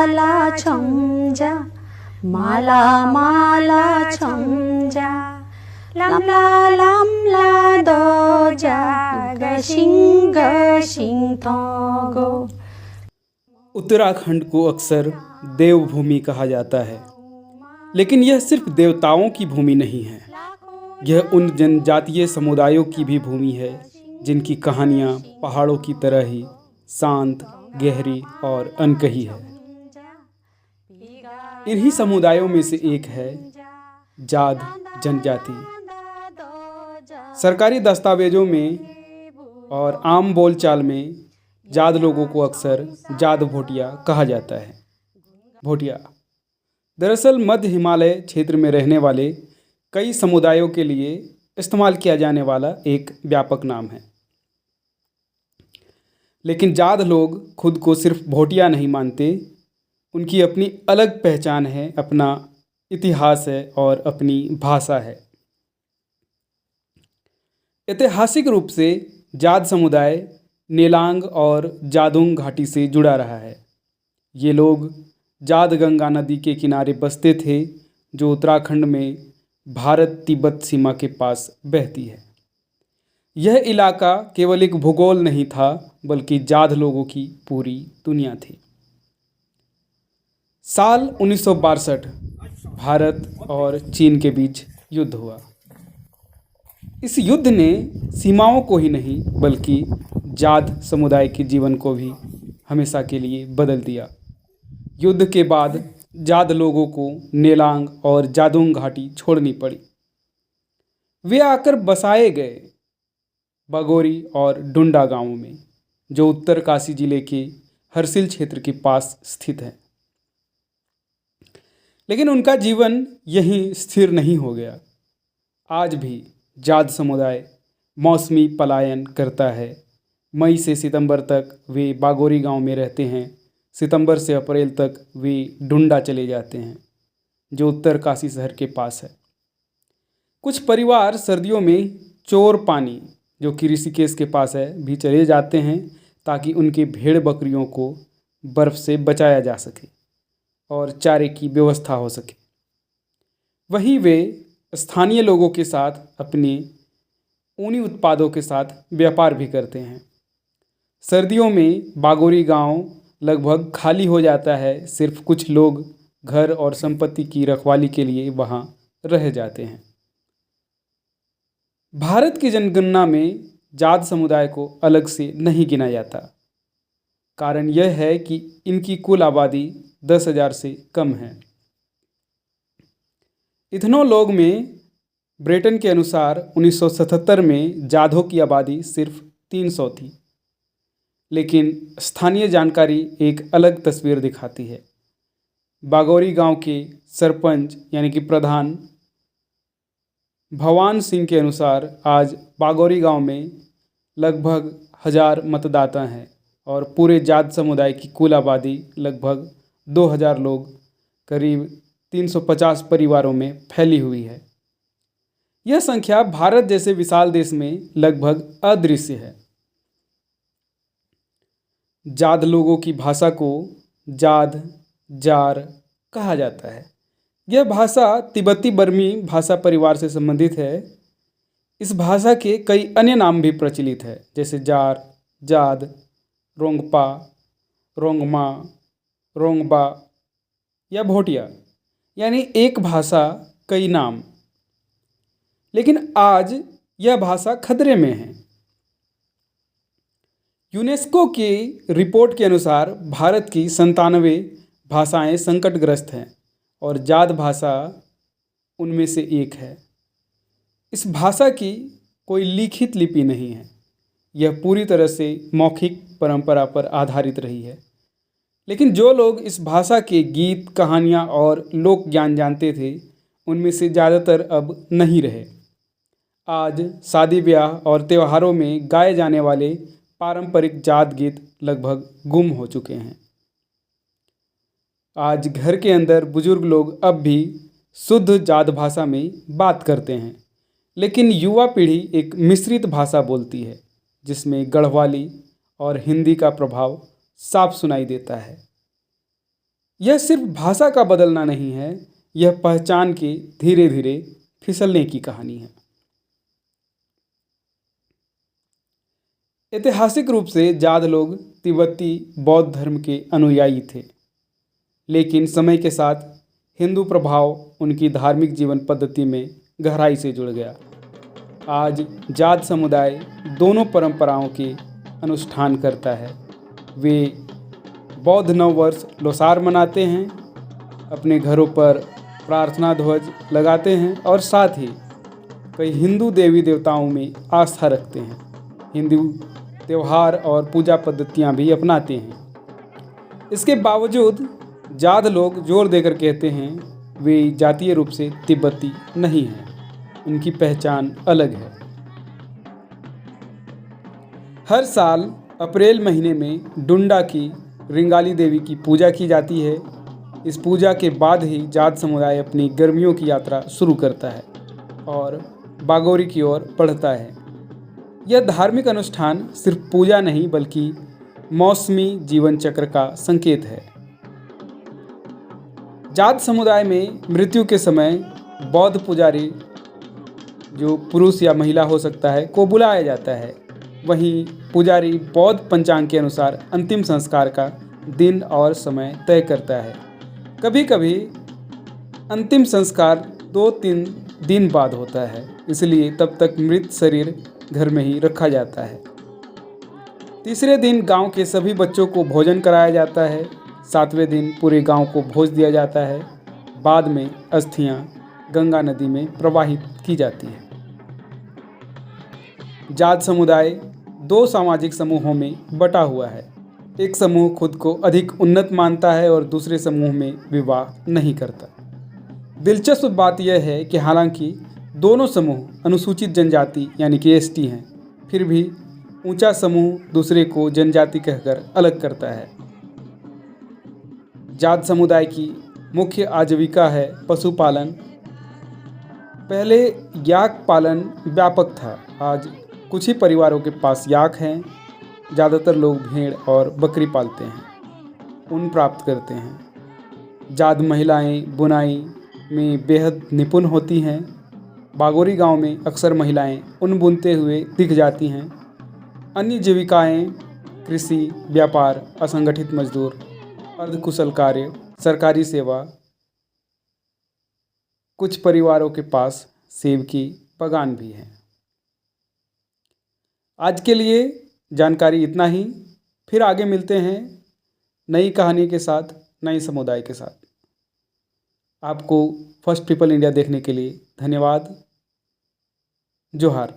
माला छमजा माला माला छमजा लमला लमला दोजा gushing gushing थोगो। Uttarakhand को अक्सर देवभूमि कहा जाता है, लेकिन यह सिर्फ देवताओं की भूमि नहीं है। यह उन जनजातीय समुदायों की भी भूमि है जिनकी कहानियाँ पहाड़ों की तरह ही शांत, गहरी और अनकही है। इन्हीं समुदायों में से एक है जाद जनजाति। सरकारी दस्तावेजों में और आम बोलचाल में जाद लोगों को अक्सर जाद भोटिया कहा जाता है। भोटिया दरअसल मध्य हिमालय क्षेत्र में रहने वाले कई समुदायों के लिए इस्तेमाल किया जाने वाला एक व्यापक नाम है। लेकिन जाद लोग खुद को सिर्फ भोटिया नहीं मानते। उनकी अपनी अलग पहचान है, अपना इतिहास है और अपनी भाषा है। ऐतिहासिक रूप से जाद समुदाय नेलांग और जादुंग घाटी से जुड़ा रहा है। ये लोग जाद गंगा नदी के किनारे बसते थे, जो उत्तराखंड में भारत तिब्बत सीमा के पास बहती है। यह इलाका केवल एक भूगोल नहीं था, बल्कि जाद लोगों की पूरी दुनिया थी। साल 1962 भारत और चीन के बीच युद्ध हुआ। इस युद्ध ने सीमाओं को ही नहीं बल्कि जाद समुदाय के जीवन को भी हमेशा के लिए बदल दिया। युद्ध के बाद जाद लोगों को नेलांग और जादुंग घाटी छोड़नी पड़ी। वे आकर बसाए गए बागोरी और डुंडा गांवों में, जो उत्तरकाशी जिले के हरसिल क्षेत्र के पास स्थित है। लेकिन उनका जीवन यहीं स्थिर नहीं हो गया। आज भी जाद समुदाय मौसमी पलायन करता है। मई से सितंबर तक वे बागोरी गांव में रहते हैं। सितंबर से अप्रैल तक वे डुंडा चले जाते हैं, जो उत्तरकाशी शहर के पास है। कुछ परिवार सर्दियों में चोर पानी, जो कि ऋषिकेश के पास है, भी चले जाते हैं ताकि उनके भेड़ बकरियों को बर्फ़ से बचाया जा सके और चारे की व्यवस्था हो सके। वहीं वे स्थानीय लोगों के साथ अपने ऊनी उत्पादों के साथ व्यापार भी करते हैं। सर्दियों में बागोरी गांव लगभग खाली हो जाता है। सिर्फ कुछ लोग घर और संपत्ति की रखवाली के लिए वहां रह जाते हैं। भारत की जनगणना में जाद समुदाय को अलग से नहीं गिना जाता। कारण यह है कि इनकी कुल आबादी 10,000 से कम है। इथनोलॉग में ब्रिटेन के अनुसार 1977 में जादों की आबादी सिर्फ 300 थी। लेकिन स्थानीय जानकारी एक अलग तस्वीर दिखाती है। बागोरी गांव के सरपंच यानी कि प्रधान भवान सिंह के अनुसार आज बागोरी गांव में लगभग 1000 मतदाता हैं और पूरे जाद समुदाय की कुल आबादी लगभग 2000 लोग, करीब 350 परिवारों में फैली हुई है। यह संख्या भारत जैसे विशाल देश में लगभग अदृश्य है। जाद लोगों की भाषा को जाद जार कहा जाता है। यह भाषा तिब्बती बर्मी भाषा परिवार से संबंधित है। इस भाषा के कई अन्य नाम भी प्रचलित है, जैसे जार, जाद, रोंगपा, रोंगमा, रोंगबा या भोटिया, यानी एक भाषा कई नाम। लेकिन आज यह भाषा खतरे में है। यूनेस्को की रिपोर्ट के अनुसार भारत की 97 भाषाएं संकटग्रस्त हैं और जाद भाषा उनमें से एक है। इस भाषा की कोई लिखित लिपि नहीं है। यह पूरी तरह से मौखिक परंपरा पर आधारित रही है। लेकिन जो लोग इस भाषा के गीत, कहानियाँ और लोक ज्ञान जानते थे, उनमें से ज़्यादातर अब नहीं रहे। आज शादी ब्याह और त्योहारों में गाए जाने वाले पारंपरिक जाद गीत लगभग गुम हो चुके हैं। आज घर के अंदर बुजुर्ग लोग अब भी शुद्ध जाद भाषा में बात करते हैं, लेकिन युवा पीढ़ी एक मिश्रित भाषा बोलती है, जिसमें गढ़वाली और हिंदी का प्रभाव साफ सुनाई देता है। यह सिर्फ भाषा का बदलना नहीं है, यह पहचान के धीरे धीरे फिसलने की कहानी है। ऐतिहासिक रूप से जाद लोग तिब्बती बौद्ध धर्म के अनुयायी थे, लेकिन समय के साथ हिंदू प्रभाव उनकी धार्मिक जीवन पद्धति में गहराई से जुड़ गया। आज जाद समुदाय दोनों परंपराओं के अनुष्ठान करता है। वे बौद्ध नववर्ष लोसार मनाते हैं, अपने घरों पर प्रार्थना ध्वज लगाते हैं और साथ ही कई हिंदू देवी देवताओं में आस्था रखते हैं। हिंदू त्यौहार और पूजा पद्धतियां भी अपनाते हैं। इसके बावजूद जाद लोग जोर देकर कहते हैं वे जातीय रूप से तिब्बती नहीं हैं, उनकी पहचान अलग है। हर साल अप्रैल महीने में डुंडा की रिंगाली देवी की पूजा की जाती है। इस पूजा के बाद ही जाद समुदाय अपनी गर्मियों की यात्रा शुरू करता है और बागोरी की ओर बढ़ता है। यह धार्मिक अनुष्ठान सिर्फ पूजा नहीं बल्कि मौसमी जीवन चक्र का संकेत है। जाद समुदाय में मृत्यु के समय बौद्ध पुजारी, जो पुरुष या महिला हो सकता है, को बुलाया जाता है। वहीं पुजारी बौद्ध पंचांग के अनुसार अंतिम संस्कार का दिन और समय तय करता है। कभी कभी अंतिम संस्कार 2-3 दिन बाद होता है, इसलिए तब तक मृत शरीर घर में ही रखा जाता है। तीसरे दिन गांव के सभी बच्चों को भोजन कराया जाता है। 7वें दिन पूरे गांव को भोज दिया जाता है। बाद में अस्थियां गंगा नदी में प्रवाहित की जाती हैं। जाद समुदाय 2 सामाजिक समूहों में बटा हुआ है। एक समूह खुद को अधिक उन्नत मानता है और दूसरे समूह में विवाह नहीं करता। दिलचस्प बात यह है कि हालांकि दोनों समूह अनुसूचित जनजाति यानी कि एसटी हैं, फिर भी ऊंचा समूह दूसरे को जनजाति कहकर अलग करता है। जाद समुदाय की मुख्य आजीविका है पशुपालन। पहले याक पालन व्यापक था, आज कुछ ही परिवारों के पास याक हैं। ज़्यादातर लोग भेड़ और बकरी पालते हैं, ऊन प्राप्त करते हैं। जाद महिलाएं बुनाई में बेहद निपुण होती हैं। बागोरी गांव में अक्सर महिलाएं ऊन बुनते हुए दिख जाती हैं। अन्य जीविकाएं कृषि, व्यापार, असंगठित मजदूर, अर्धकुशल कार्य, सरकारी सेवा। कुछ परिवारों के पास सेब की बागान भी है। आज के लिए जानकारी इतना ही। फिर आगे मिलते हैं नई कहानी के साथ, नए समुदाय के साथ। आपको फर्स्ट पीपल इंडिया देखने के लिए धन्यवाद। जोहार।